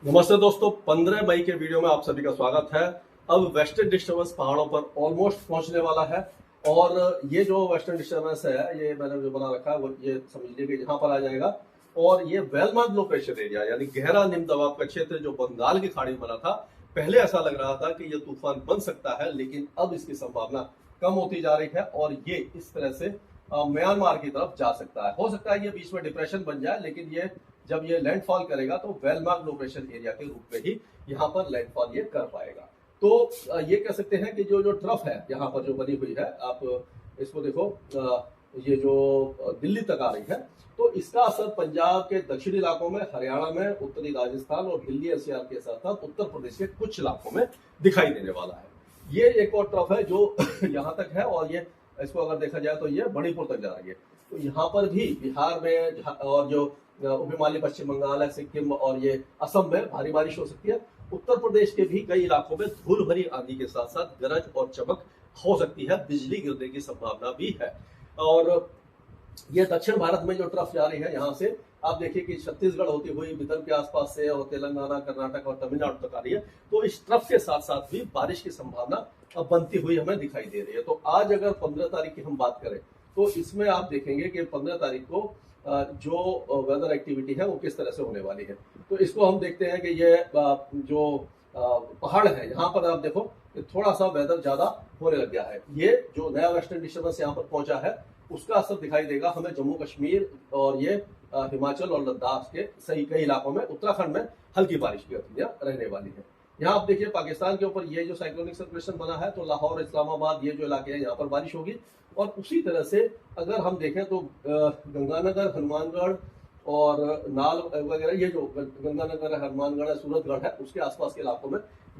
नमस्ते दोस्तों, 15 मई के वीडियो में आप सभी का स्वागत है। अब वेस्टर्न डिस्टर्बेंस पहाड़ों पर ऑलमोस्ट पहुंचने वाला है और ये जो वेस्टर्न डिस्टर्बेंस है, ये मैंने जो बना रखा है वो ये समझ लीजिए कि यहाँ पर आ जाएगा। और ये well mark low pressure area यानी गहरा निम्न दबाव का क्षेत्र जो बंगाल की खाड़ी में बना था, पहले ऐसा लग रहा था कि ये तूफान बन सकता है, लेकिन अब इसकी संभावना कम होती जा रही है और ये इस तरह से म्यांमार की तरफ जा सकता है। हो सकता है ये बीच में डिप्रेशन बन जाए, लेकिन ये जब ये लैंडफॉल करेगा तो well mark low pressure area के रूप में ही यहाँ पर लैंडफॉल ये कर पाएगा। तो ये कह सकते हैं कि जो जो ट्रफ है यहाँ पर जो बनी हुई है, आप इसको देखो, ये जो दिल्ली तक आ रही है, तो इसका असर पंजाब के दक्षिणी इलाकों में, हरियाणा में, उत्तरी राजस्थान और दिल्ली एनसीआर के साथ साथ उत्तर प्रदेश के कुछ इलाकों में दिखाई देने वाला है। ये एक और ट्रफ है जो यहाँ तक है और ये इसको अगर देखा जाए तो ये मणिपुर तक जा रही है। तो यहाँ पर भी बिहार में और जो उप हिमालय पश्चिम बंगाल है, सिक्किम और ये असम में भारी बारिश हो सकती है। उत्तर प्रदेश के भी कई इलाकों में धूल भरी आंधी के साथ साथ गरज और चमक हो सकती है, बिजली गिरने की संभावना भी है। और ये दक्षिण भारत में जो ट्रफ जा रही है, यहाँ से आप देखिए कि छत्तीसगढ़ होती हुई विदर्भ के आसपास से और तेलंगाना, कर्नाटक और तमिलनाडु तक आ रही है। तो इस ट्रफ के साथ साथ भी बारिश की संभावना अब बनती हुई हमें दिखाई दे रही है। तो आज अगर 15 तारीख की हम बात करें तो इसमें आप देखेंगे कि 15 तारीख को जो वेदर एक्टिविटी है वो किस तरह से होने वाली है। तो इसको हम देखते हैं कि ये जो पहाड़ है यहाँ पर आप देखो थोड़ा सा वेदर ज्यादा होने लग गया है। ये जो नया वेस्टर्न डिस्टर्बेंस यहाँ पर पहुंचा है उसका असर दिखाई देगा हमें जम्मू कश्मीर और ये हिमाचल और लद्दाख के सही कई इलाकों में, उत्तराखंड में हल्की बारिश की गतिविधियां रहने वाली है। यहाँ आप देखिए पाकिस्तान के ऊपर ये जो साइक्लोनिक सर्कुलेशन बना है, तो लाहौर, इस्लामाबाद, ये जो इलाके हैं यहाँ पर बारिश होगी। और उसी तरह से अगर हम देखें तो गंगानगर, हनुमानगढ़ और नाल वगैरह, ये जो गंगानगर है, हनुमानगढ़ है, सूरतगढ़ है, उसके आसपास के इलाकों में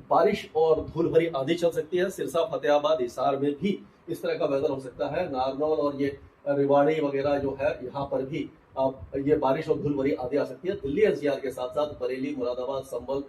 बारिश और धूल भरी आंधी चल सकती है। सिरसा, फतेहाबाद, हिसार में भी इस तरह का वेदर हो सकता है। नारनौल और ये रेवाड़ी वगैरह जो है, यहाँ पर भी ये बारिश और धूल भरी आंधी आ सकती है। दिल्ली एनसीआर के साथ साथ बरेली, मुरादाबाद, संभल,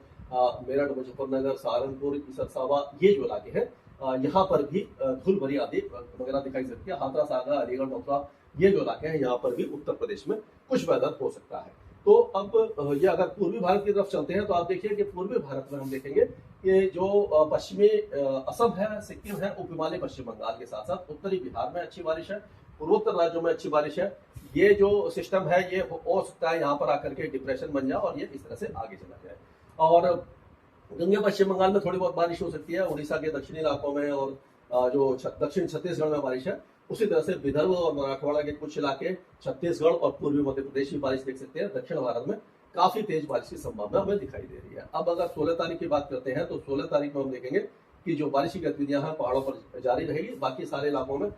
मेरठ, मुजफ्फरनगर, सहारनपुर, सरसावा, ये जो इलाके हैं यहाँ पर भी धूल भरी आंधी वगैरह दिखाई सकती है। हाथरस, आगरा, अलीगढ़, मथुरा, ये जो इलाके हैं यहाँ पर भी उत्तर प्रदेश में कुछ वेदर हो सकता है। तो अब ये अगर पूर्वी भारत की तरफ चलते हैं तो आप देखिए कि पूर्वी भारत में हम देखेंगे कि जो पश्चिमी असम है, सिक्किम है, उप हिमालय पश्चिम बंगाल के साथ साथ उत्तरी बिहार में अच्छी बारिश है, पूर्वोत्तर राज्यों में अच्छी बारिश है। ये जो सिस्टम है ये हो सकता है यहाँ पर आकर के डिप्रेशन बन जाए और ये इस तरह से आगे चला जाए। और गंगे पश्चिम बंगाल में थोड़ी बहुत बारिश हो सकती है, उड़ीसा के दक्षिणी इलाकों में और जो दक्षिण छत्तीसगढ़ में बारिश है। उसी तरह से विदर्भ और मराठवाड़ा के कुछ इलाके, छत्तीसगढ़ और पूर्वी मध्य प्रदेश की बारिश देख सकते हैं। दक्षिण भारत में काफी तेज बारिश की संभावना हमें दिखाई दे रही है। अब अगर 16 तारीख की बात करते हैं तो 16 तारीख में हम देखेंगे कि जो बारिश की गतिविधियां हैं पहाड़ों पर जारी रहेगी। बाकी सारे इलाकों में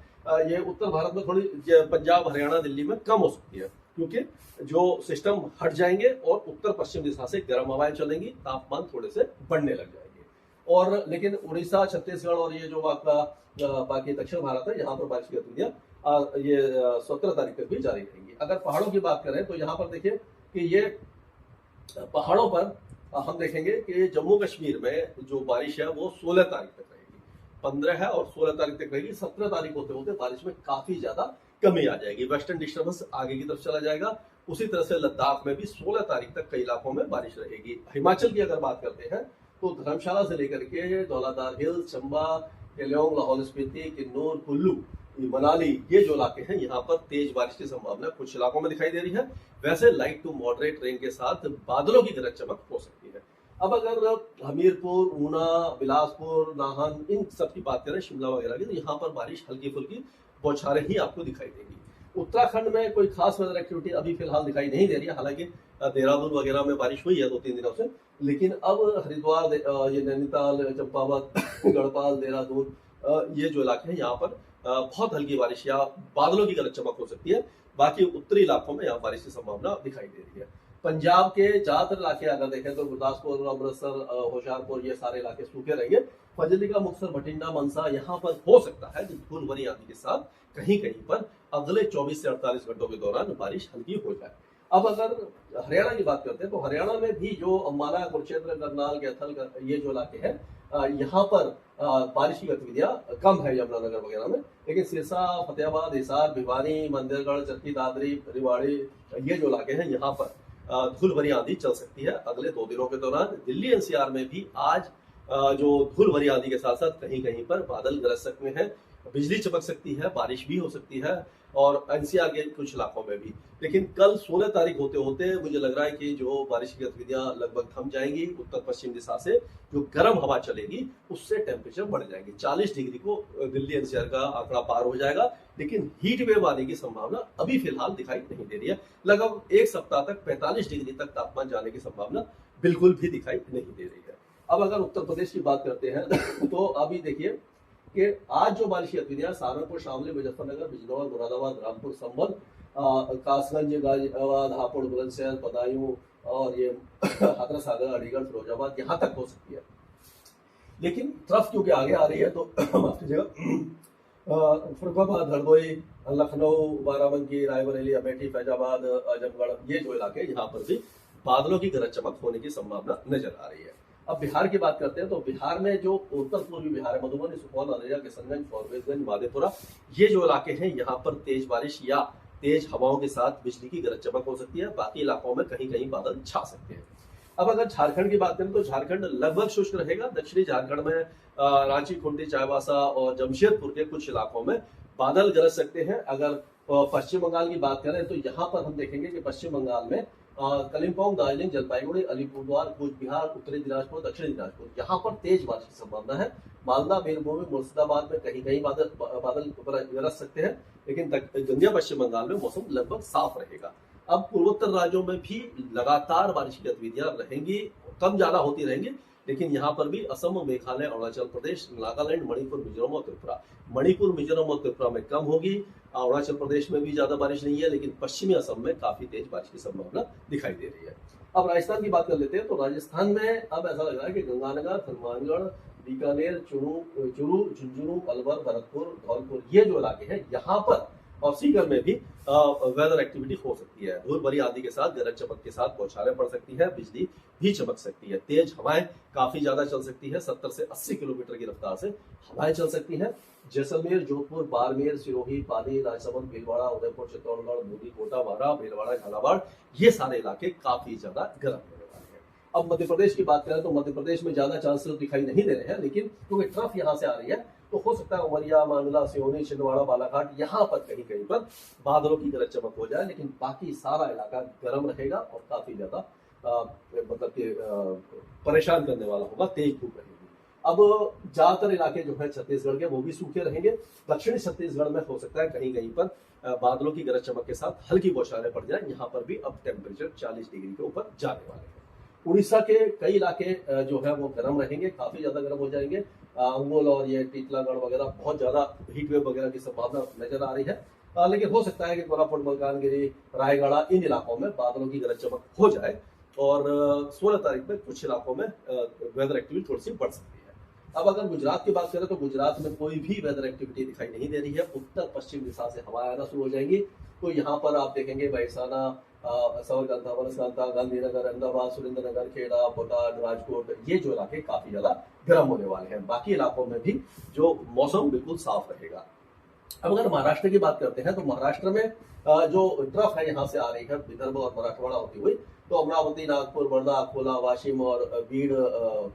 ये उत्तर भारत में थोड़ी पंजाब, हरियाणा, दिल्ली में कम हो सकती है, क्योंकि जो सिस्टम हट जाएंगे और उत्तर पश्चिम दिशा से गर्म हवाएं चलेंगी, तापमान थोड़े से बढ़ने लग जाएंगे। और लेकिन उड़ीसा, छत्तीसगढ़ और ये जो आपका बाकी दक्षिण भारत है, यहाँ पर बारिश की गतिविधियां ये 17 तारीख तक भी जारी रहेंगी। अगर पहाड़ों की बात करें तो यहाँ पर देखिए कि ये पहाड़ों पर हम देखेंगे कि जम्मू कश्मीर में जो बारिश है वो 16 तारीख तक रहेगी। 15 है और 16 तारीख तक रहेगी। 17 तारीख होते होते बारिश में काफी ज्यादा कमी आ जाएगी। वेस्टर्न डिस्टर्बेंस आगे की तरफ चला जाएगा। उसी तरह से लद्दाख में भी 16 तारीख तक कई इलाकों में बारिश रहेगी। हिमाचल की अगर बात करते हैं तो धर्मशाला से लेकर के धौलाधार हिल्स, चंबा, केलोंग, लाहौल स्पीति, किन्नौर, कुल्लू, मनाली, ये जो इलाके हैं यहाँ पर तेज बारिश की संभावना कुछ इलाकों में दिखाई दे रही है। वैसे लाइट टू मॉडरेट रेन के साथ बादलों की गरज चमक हो सकती है। अब अगर हमीरपुर, ऊना, बिलासपुर, नाहन, इन सब की बात करें, शिमला वगैरह की, तो यहाँ पर बारिश हल्की फुल्की बौछारें ही आपको दिखाई देगी। उत्तराखंड में कोई खास वेदर एक्टिविटी अभी फिलहाल दिखाई नहीं दे रही है। हालांकि देहरादून वगैरह में बारिश हुई है 2-3 दिनों से, लेकिन अब हरिद्वार, ये नैनीताल, चंपावत, गढ़पाल, देहरादून, ये जो इलाके हैं यहाँ पर बहुत हल्की बारिश या बादलों की गरज चमक हो सकती है। बाकी उत्तरी इलाकों में यहाँ बारिश की संभावना दिखाई दे रही है। पंजाब के ज्यादातर इलाके अगर देखें तो गुरदासपुर, अमृतसर, होशियारपुर, ये सारे इलाके सूखे रहेंगे। फजलिका, मुक्तसर, भटिंडा, मनसा, यहाँ पर हो सकता है कि धूल भरी आंधी के साथ कहीं कहीं पर अगले 24 से 48 घंटों के दौरान बारिश हल्की हो जाए। अब अगर हरियाणा की बात करते हैं तो हरियाणा में भी जो अम्बाला, कुरुक्षेत्र, करनाल, कैथल, ये जो इलाके हैं यहाँ पर बारिश की गतिविधियां कम है यमुनानगर वगैरह में। लेकिन सिरसा, फतेहाबाद, हिसार, भिवानी, मंदिरगढ़, चरखी दादरी, रेवाड़ी, ये जो इलाके हैं यहाँ पर धूल भरी आंधी चल सकती है अगले 2 दिनों के दौरान। दिल्ली एनसीआर में भी आज जो धूल भरी आंधी के साथ साथ कहीं कहीं पर बादल गरज सकते हैं, बिजली चमक सकती है, बारिश भी हो सकती है और एनसीआर के कुछ इलाकों में भी। लेकिन कल 16 तारीख होते होते मुझे लग रहा है कि जो बारिश की गतिविधियां लगभग थम जाएंगी। उत्तर पश्चिम दिशा से जो गर्म हवा चलेगी उससे टेम्परेचर बढ़ जाएंगे। 40 डिग्री को दिल्ली एनसीआर का आंकड़ा पार हो जाएगा, लेकिन हीट वेव आने की संभावना अभी फिलहाल दिखाई नहीं दे रही है। लगभग एक सप्ताह तक 45 डिग्री तक तापमान जाने की संभावना बिल्कुल भी दिखाई नहीं दे रही है। अब अगर उत्तर प्रदेश की बात करते हैं तो अभी देखिए कि आज जो बारिश की गतिविधियां सहारनपुर, शामली, मुजफ्फरनगर, बिजनौर, मुरादाबाद, रामपुर, संभल, कासगंज, गाजियाबाद, हापुड़, बुलंदशहर, बदायूं और ये हाथरस, सागर, अलीगढ़, फिरोजाबाद यहाँ तक हो सकती है। लेकिन ट्रफ क्योंकि आगे आ रही है तो माफ कीजिएगा, फरुखाबाद, हरदोई, लखनऊ, बाराबंकी, रायबरेली, अमेठी, फैजाबाद, आजमगढ़ ये जो इलाके यहाँ पर भी बादलों की गरज चमक होने की संभावना नजर आ रही है। अब बिहार की बात करते हैं तो बिहार में जो उत्तर पूर्वी बिहार है, मधुबनी, सुपौल, अररिया, किशनगंज, फॉरबिसगंज, माधेपुरा ये जो इलाके हैं यहाँ पर तेज बारिश या तेज हवाओं के साथ बिजली की गरज चमक हो सकती है। बाकी इलाकों में कहीं कहीं बादल छा सकते हैं। अब अगर झारखंड की बात करें तो झारखंड लगभग शुष्क रहेगा। दक्षिणी झारखंड में रांची, खूंटी, चाईबासा और जमशेदपुर के कुछ इलाकों में बादल गरज सकते हैं। अगर पश्चिम बंगाल की बात करें तो यहाँ पर हम देखेंगे कि पश्चिम बंगाल में कलिम्पोंग, दार्जिलिंग, जलपाईगुड़ी, अलीपुरद्वार, कूच बिहार, उत्तरी दिनाजपुर, दक्षिणी दिनाजपुर यहाँ पर तेज बारिश की संभावना है। मालदा, बीरभूम, मुर्शिदाबाद में कहीं कहीं बादल गरज सकते हैं, लेकिन गंगा पश्चिम बंगाल में मौसम लगभग साफ रहेगा। अब पूर्वोत्तर राज्यों में भी लगातार बारिश की गतिविधियां रहेंगी, कम ज्यादा होती रहेंगी, लेकिन यहाँ पर भी असम, मेघालय, अरुणाचल प्रदेश, नागालैंड, मणिपुर, मिजोरम और त्रिपुरा। मणिपुर, मिजोरम और त्रिपुरा में कम होगी। अरुणाचल प्रदेश में भी ज्यादा बारिश नहीं है, लेकिन पश्चिमी असम में काफी तेज बारिश की संभावना दिखाई दे रही है। अब राजस्थान की बात कर लेते हैं तो राजस्थान में अब ऐसा लग रहा है कि गंगानगर, हनुमानगढ़, बीकानेर, चुरू, झुंझुनू, अलवर, भरतपुर, धौलपुर ये जो इलाके हैं यहाँ पर और सीकर में भी वेदर एक्टिविटी हो सकती है। धूल भरी आंधी के साथ गरज चमक के साथ बौछारें पड़ सकती है, बिजली भी चमक सकती है, तेज हवाएं काफी ज्यादा चल सकती है। 70 से 80 किलोमीटर की रफ्तार से हवाएं चल सकती हैं। जैसलमेर, जोधपुर, बाड़मेर, सिरोही, पाली, राजसमंद, भीलवाड़ा, उदयपुर, चित्तौड़गढ़, बूंदी, कोटा, बारा, भीलवाड़ा, झालावाड़ ये सारे इलाके काफी ज्यादा गर्म होने वाले हैं। अब मध्य प्रदेश की बात करें तो मध्य प्रदेश में ज्यादा चांसेस दिखाई नहीं दे रहे हैं, लेकिन क्योंकि ट्रफ यहाँ से आ रही है तो हो सकता है उमरिया, मंडला, सिवनी, छिंदवाड़ा, बालाघाट यहाँ पर कहीं कहीं पर बादलों की गरज चमक हो जाए, लेकिन बाकी सारा इलाका गर्म रहेगा और काफी ज्यादा मतलब कि परेशान करने वाला होगा, तेज धूप रहेगी। अब ज्यादातर इलाके जो है छत्तीसगढ़ के वो भी सूखे रहेंगे। दक्षिणी छत्तीसगढ़ में हो सकता है कहीं कहीं पर बादलों की गरज चमक के साथ हल्की बौछारें पड़ जाए। यहाँ पर भी अब टेम्परेचर 40 डिग्री के ऊपर जाने वाले हैं। उड़ीसा के कई इलाके जो है वो गर्म रहेंगे, काफी ज्यादा गर्म हो जाएंगे। अंगुल और ये टीटलागढ़ वगैरह बहुत ज्यादा हीट वेव वगैरह की संभावना नजर आ रही है, लेकिन हो सकता है कि कोल्हापुर, मलकानगिरी, रायगढ़ इन इलाकों में बादलों की गरज चमक हो जाए और 16 तारीख में कुछ इलाकों में वेदर एक्टिविटी थोड़ी सी बढ़ सकती है। अब अगर गुजरात की बात करें तो गुजरात में कोई भी वेदर एक्टिविटी दिखाई नहीं दे रही है। उत्तर पश्चिम दिशा से हवाएं आना शुरू हो जाएंगी, तो यहाँ पर आप देखेंगे महेसाना, साबरकांठा, बनासकांठा, गांधीनगर, अहमदाबाद, सुरेंद्रनगर, खेड़ा, बोटाद, राजकोट ये जो इलाके काफी ज्यादा गर्म होने वाले हैं। बाकी इलाकों में भी जो मौसम बिल्कुल साफ रहेगा। अब अगर महाराष्ट्र की बात करते हैं तो महाराष्ट्र में जो ट्रफ है यहाँ से आ रही है विदर्भ और मराठवाड़ा होती हुई, तो अमरावती, नागपुर, वर्धा, अकोला, वाशिम और बीड,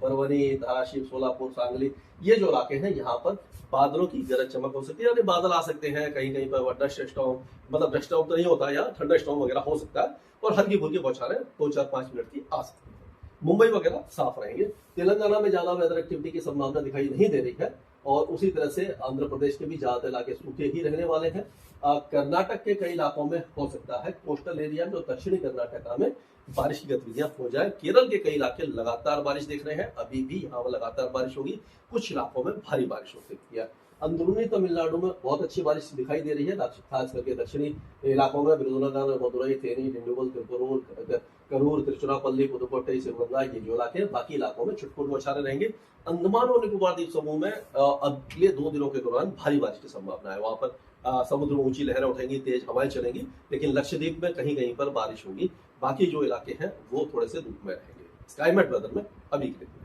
परभणी, धाराशिव, सोलापुर, सांगली ये जो इलाके हैं यहाँ पर बादलों की गरज चमक हो सकती है। यानी बादल आ सकते हैं, कहीं कहीं पर डस्ट स्टॉर्म, मतलब डस्ट स्टॉर्म तो नहीं होता है, यहाँ थंडर स्टॉर्म वगैरह हो सकता है और हल्की फुल्की बौछारें 2-4-5 मिनट की आ सकती है। मुंबई वगैरह साफ रहेंगे। तेलंगाना में ज्यादा वेदर एक्टिविटी की संभावना दिखाई नहीं दे रही है और उसी तरह से आंध्र प्रदेश के भी ज्यादातर इलाके सूखे ही रहने वाले हैं। कर्नाटक के कई इलाकों में हो सकता है कोस्टल एरिया में और दक्षिणी कर्नाटका में बारिश की गतिविधियां हो जाए। केरल के कई इलाके लगातार बारिश देख रहे हैं, अभी भी यहाँ पर लगातार बारिश होगी, कुछ इलाकों में भारी बारिश हो सकती है। अंदरूनी तमिलनाडु में बहुत अच्छी बारिश दिखाई दे रही है, खास करके दक्षिणी इलाकों में विरुधुनगर, मदुरई, थेनी, डिंडुगल, करूर, तिरुचिरापल्ली, पुदुकोट्टई, शिवगंगा ये जो इलाके हैं। बाकी इलाकों में छुटपुट बौछारें रहेंगे। अंडमान और निकोबार द्वीप समूह में अगले 2 दिनों के दौरान भारी बारिश की संभावना है। वहां पर समुद्र में ऊंची लहरें उठेंगी, तेज हवाएं चलेंगी, लेकिन लक्षद्वीप में कहीं कहीं पर बारिश होगी। बाकी जो इलाके हैं वो थोड़े से धूप में रहेंगे। स्काईमेट वेदर में अभी के लिए